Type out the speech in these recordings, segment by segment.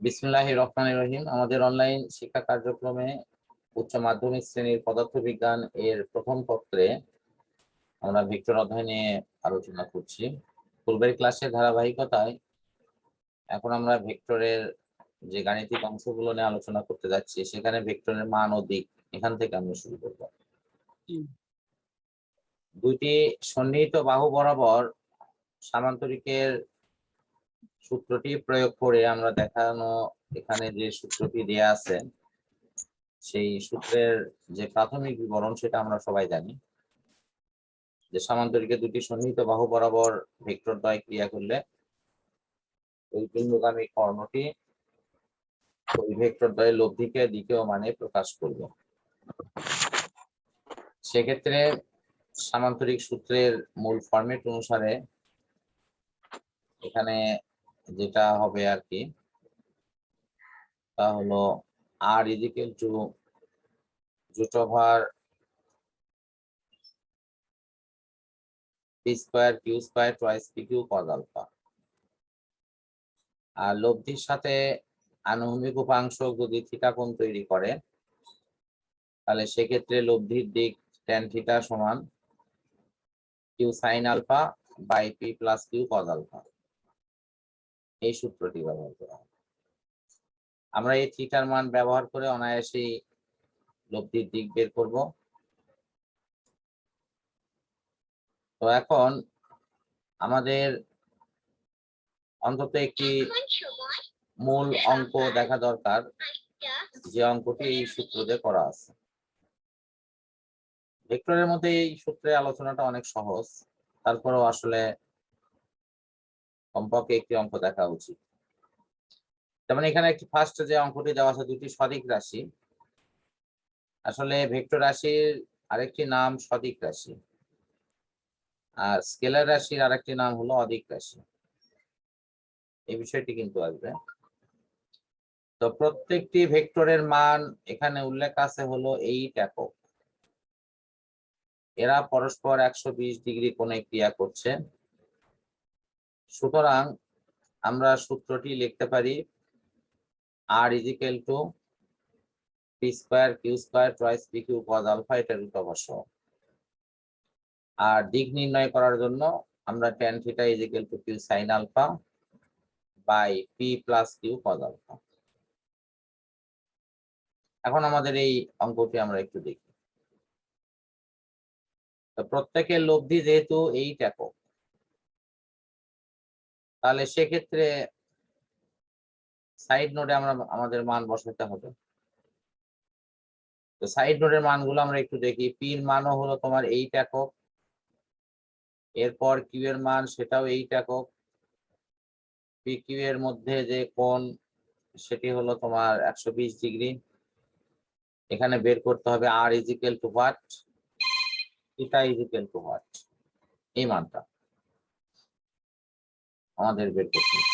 বিসমিল্লাহির রহমানির রহিম। আমাদের অনলাইন শিক্ষা কার্যক্রমে উচ্চ মাধ্যমিক শ্রেণীর পদার্থবিজ্ঞান এর প্রথম পত্রে আমরা ভেক্টর অধ্যায় নিয়ে আলোচনা করছি। পূর্বের ক্লাসের ধারাবাহিকতায় এখন আমরা ভেক্টরের যে গাণিতিক অংশগুলো নিয়ে আলোচনা করতে যাচ্ছি, সেখানে ভেক্টরের মান ও দিক এখান থেকে আমরা শুরু করব। দুইটি সন্নিহিত বাহু বরাবর সামান্তরিকের সূত্রটি প্রয়োগ করে আমরা দেখানো, এখানে যে সূত্রটি দেয়া আছে সেই সূত্রের যে প্রাথমিক বিবরণ সেটা আমরা সবাই জানি, যে সামান্তরিকের দুটি সন্নিহিত বাহু বরাবর ভেক্টর দ্বয় ক্রিয়া করলে ওই বিন্দুগামী কর্ণটি ওই ভেক্টর দ্বয়ের লব্ধিকে দ্বিতীয় মানে প্রকাশ করবে। সেক্ষেত্রে সামান্তরিক সূত্রের মূল ফরম্যাট অনুসারে এখানে যেটা হবে আর কি, তা হলো r is equal to root over p square q square twice p q cos আলফা। আর লব্ধির সাথে আনুভূমিক উপাংশ যদি থিটা কোণ তৈরি করে, তাহলে সেক্ষেত্রে লব্ধির দিক tan থিটা সমান q sin alpha by p plus q cos alpha. এই সূত্রটি ব্যবহার করা হয়। আমরা এই থিটার মান ব্যবহার করে অনায়াসেই লব্ধির দিক বের করব। তো এখন আমাদের অন্তত একটি মূল অঙ্ক দেখা দরকার, যে অঙ্কটি এই সূত্র দিয়ে করা আছে। ভেক্টরের মধ্যে এই সূত্রের আলোচনাটা অনেক সহজ, তারপরেও আসলে কমপক্ষে একটি অঙ্ক দেখা উচিত। যেমন এখানে একটি ফার্স্ট যে অঙ্কটি দেওয়া আছে, দুটি সদিক রাশি। আসলে ভেক্টর রাশির আরেকটি নাম সদিক রাশি, আর স্কেলার রাশির আরেকটি নাম হলো অদিক রাশি। এই বিষয়টি কিন্তু আসবে। তো প্রত্যেকটি ভেক্টরের মান এখানে উল্লেখ আছে হলো 8 একক। এরা পরস্পর 120 ডিগ্রি কোণে ক্রিয়া করছে। সুতরাং আমরা সূত্রটি লিখতে পারি r is equal to p square q square twice p q cos alpha, এটা রুট ওভার সহ। আর দিক নির্ণয় করার জন্য আমরা tan theta is equal to q sin alpha by p plus q cos alpha. এখন আমাদের এই অঙ্কটি আমরা একটু দেখি। তো প্রত্যেকের লব্ধি যেহেতু 8 একক, তাহলে সেক্ষেত্রে সাইড নোডে আমরা আমাদের মান বসাতে হবে। তো সাইড নোডের মানগুলো আমরা একটু দেখি। পি এর মানও হলো তোমার 8 একক, এরপর কিউ এর মান সেটাও 8 একক। পি কিউ এর মধ্যে যে কোণ সেটি হলো তোমার 120 ডিগ্রি। এখানে বের করতে হবে r is equal to what, theta is equal to what. এই মানটা আমাদের বের করতে হবে।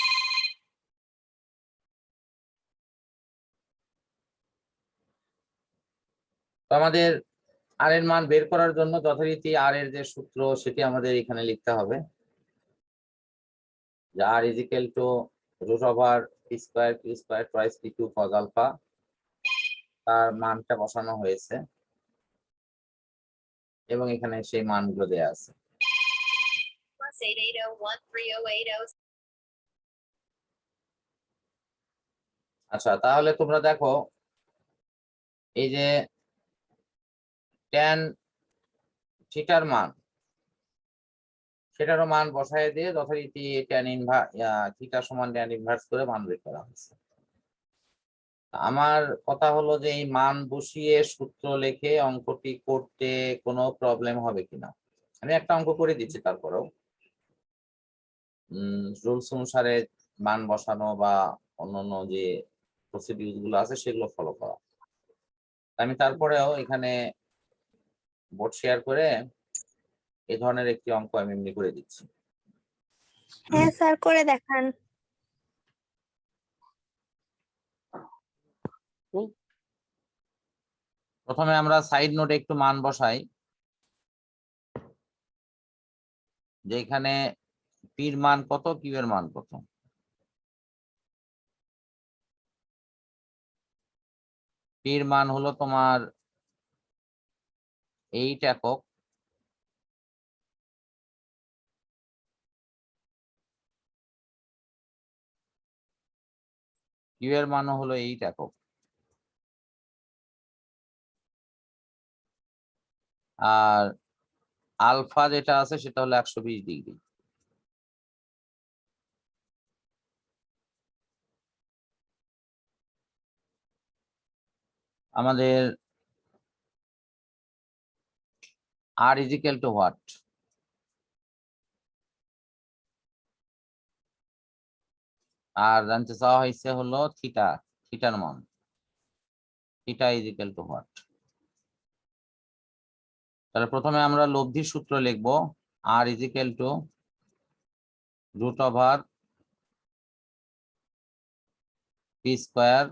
তো আমাদের r এর মান বের করার জন্য যথারীতি r এর যে সূত্র সেটি আমাদের এখানে লিখতে হবে, যে r is equal to root over p square q square twice p q cos alpha. তার মানটা বসানো হয়েছে এবং এখানে সেই মানগুলো দেয়া আছে। আচ্ছা, তাহলে তোমরা দেখো, এই যে tan থিটার মান, সেটারও মান বসায় দিয়ে যথারীতি tan থিটা সমান tan ইনভার্স করে মান বের করা হয়েছে। আমার কথা হলো যে এই মান বসিয়ে সূত্র লিখে অঙ্কটি করতে কোনো প্রবলেম হবে কিনা। আমি একটা অঙ্ক করে দিচ্ছি, তারপরেও রুলস অনুসারে মান বসানো বা অন্যান্য যে প্রসিডিউর গুলো আছে সেগুলো ফলো করা। আমি তারপরেও এখানে বোর্ড শেয়ার করে এই ধরনের একটি অঙ্ক আমি এমনি করে দিচ্ছি। হ্যাঁ স্যার, করে দেখান। প্রথমে আমরা সাইড নোটে একটু মান বসাই। যে এখানে পির মান কত, কিউ এর মান কত। পির মান হলো তোমার 8 একক, কিউ এর মান হলো 8 একক। আর আলফা যেটা আছে সেটা হলো 120 ডিগ্রি। আমাদের R is equal to what, আর জানতে চাওয়া হয়েছে হলো থিটা, থিটার মান, theta is equal to what. তাহলে প্রথমে আমরা লব্ধির সূত্র লিখবো, R is equal to root over p square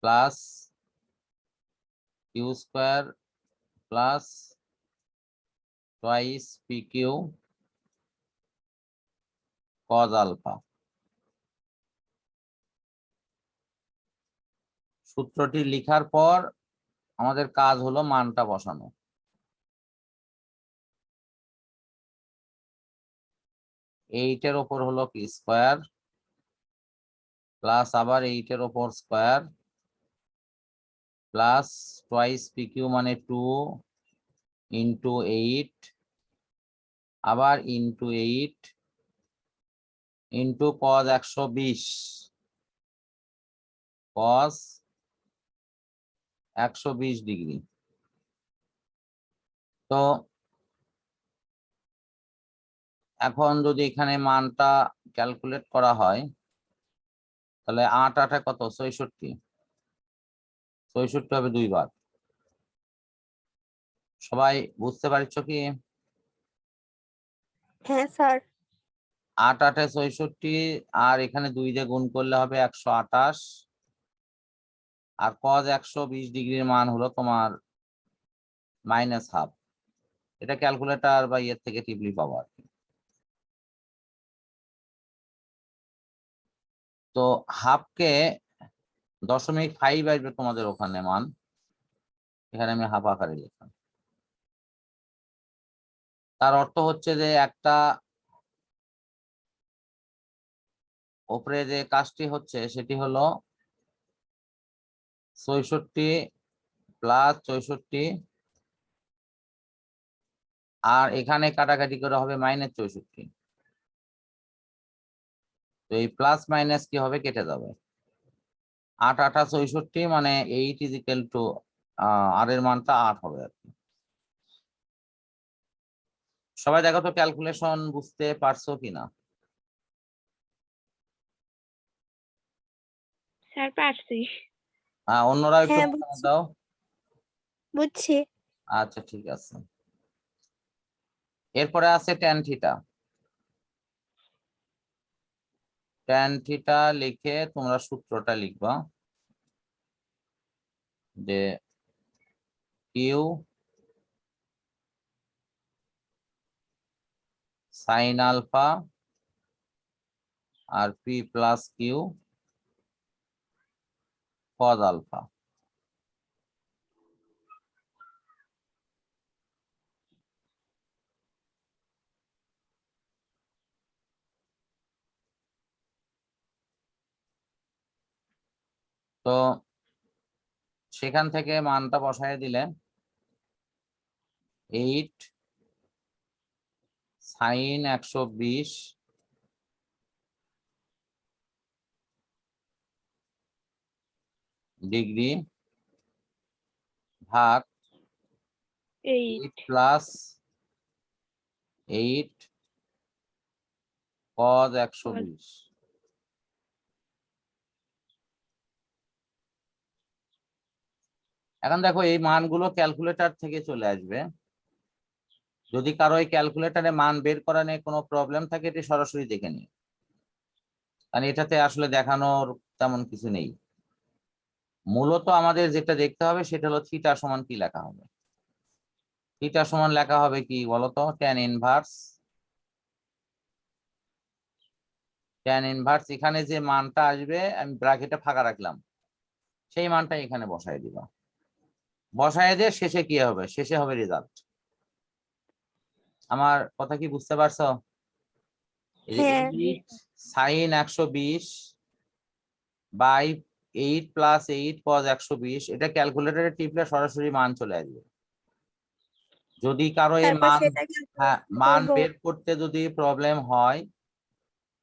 plus q square plus twice p q cos alpha. সূত্রটি লেখার পর আমাদের কাজ হলো মানটা বসানো। এইটের ওপর হলো কি স্কোয়ার প্লাস আবার এইটের ওপর square plus twice p q মানে 2 ইন্টু 8 আবার into 8 into cos 120, cos 120 degree. তো এখন যদি এখানে মানটা ক্যালকুলেট করা হয় তাহলে 8 8 কত, 66, 66 হবে 2 বার। সবাই বুঝতে পারছো কি? হ্যাঁ স্যার। 8 8 66, আর এখানে 2 দিয়ে গুণ করলে হবে 128, আর কজ 120 ডিগ্রির মান হলো তোমার -হাফ। এটা ক্যালকুলেটর বা ইয়ের থেকে টিপলি পাবো আর কি। তো হাফকে 0.5 আসবে তোমাদের ওখানে মান, এখানে আমি হাফ আকারে লিখলাম। তার অর্থ হচ্ছে যে একটা উপরে যে কাজটি হচ্ছে সেটি হলো 66 প্লাস 64, আর এখানে কাটাকাটি করে হবে -64। তো এই প্লাস মাইনাস কি হবে, কেটে যাবে। 8 8 66 মানে 8 ইজ ইকুয়াল টু আর এর মানটা 8 হবে আর কি। সবাই দেখো তো ক্যালকুলেশন বুঝতে পারছো কিনা? স্যার পারছি। অন্যরা একটু হ্যাঁ মতামত দাও। বুঝছি। আচ্ছা ঠিক আছে। এরপরে আছে ট্যান থিটা। ট্যান থিটা লিখে তোমরা সূত্রটা লিখবা যে কিউ সাইন আলফা আর p plus q cos alpha. তো সেখান থেকে মানটা বসায় দিলে 8 সাইন 120 ডিগ্রি ভাগ 8 প্লাস 8 কজ 120। এখন দেখো এই মানগুলো ক্যালকুলেটর থেকে চলে আসবে। যদি কারো এই ক্যালকুলেটরে মান বের করা নিয়ে কোনো প্রবলেম থাকে এটি সরাসরি দেখে নিই, কারণ এটাতে আসলে দেখানোর তেমন কিছু নেই। মূলত আমাদের যেটা দেখতে হবে সেটা হলো থিটা সমান কি লেখা হবে। থিটা সমান লেখা হবে কি বলতো, ট্যান ইনভার্স এখানে যে মানটা আসবে আমি ব্র্যাকেটে ফাঁকা রাখলাম, সেই মানটা এখানে বসাই দিব। বসাই দিয়ে শেষে কি হবে, শেষে হবে রেজাল্ট। আমার কথা কি বুঝতে পারছো? হ্যাঁ। 8 sin 120 বাই 8 প্লাস 8 cos 120, এটা ক্যালকুলেটরে টিপলে সরাসরি মান চলে আসবে। যদি কারো এই তারপর মান, সেটাকে হ্যাঁ, মান করবো। বের করতে যদি প্রবলেম হয়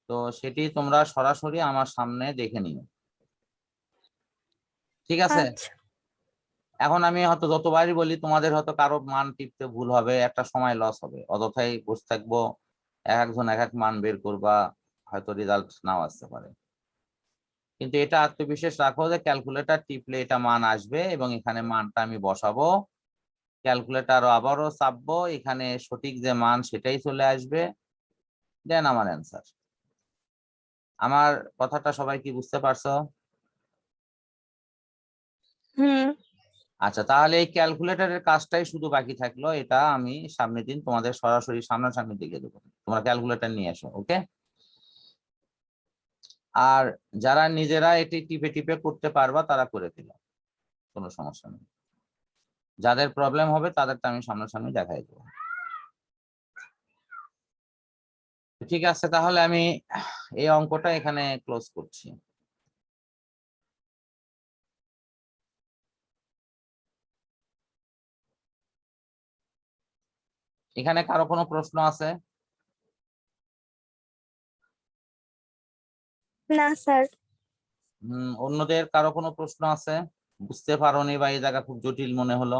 তো সেটি তোমরা সরাসরি আমার সামনে দেখে নিও, ঠিক আছে? আচ্ছা। এখন আমি হয়তো যতবারই বলি তোমাদের হয়তো কারো মান টিপতে ভুল হবে, একটা সময় লস হবে, অযথাই বসে থাকবো, একজন এক এক মান বের করবা, হয়তো রেজাল্ট নাও আসতে পারে। কিন্তু এটা আত্মবিশ্বাস রাখো যে ক্যালকুলেটর টিপলে এটা মান আসবে এবং এখানে মানটা আমি বসাবো, ক্যালকুলেটর আবারও চাপবো, এখানে সঠিক যে মান সেটাই চলে আসবে, দেন আমার অ্যান্সার। আমার কথাটা সবাই কি বুঝতে পারছো? হুম। আচ্ছা, তাহলে এই ক্যালকুলেটরের কাজটাই শুধু বাকি থাকলো, এটা আমি সামনের দিন তোমাদের সরাসরি সামনাসামনি দেখিয়ে দেবো, তোমরা ক্যালকুলেটর নিয়ে এসো, ওকে? আর যারা নিজেরা এটি টিপে টিপে করতে পারবা তারা করে ফেলো, কোনো সমস্যা নেই। যাদের প্রবলেম হবে তাদেরটা আমি সামনাসামনি দেখাই দেবো। ঠিক আছে, তাহলে আমি এই অঙ্কটা এখানে ক্লোজ করছি। এখানে কারো কোনো প্রশ্ন আছে? না স্যার। অন্যদের কারো কোনো প্রশ্ন আছে? বুঝতে পারোনি বা এই জায়গা খুব জটিল মনে হলো?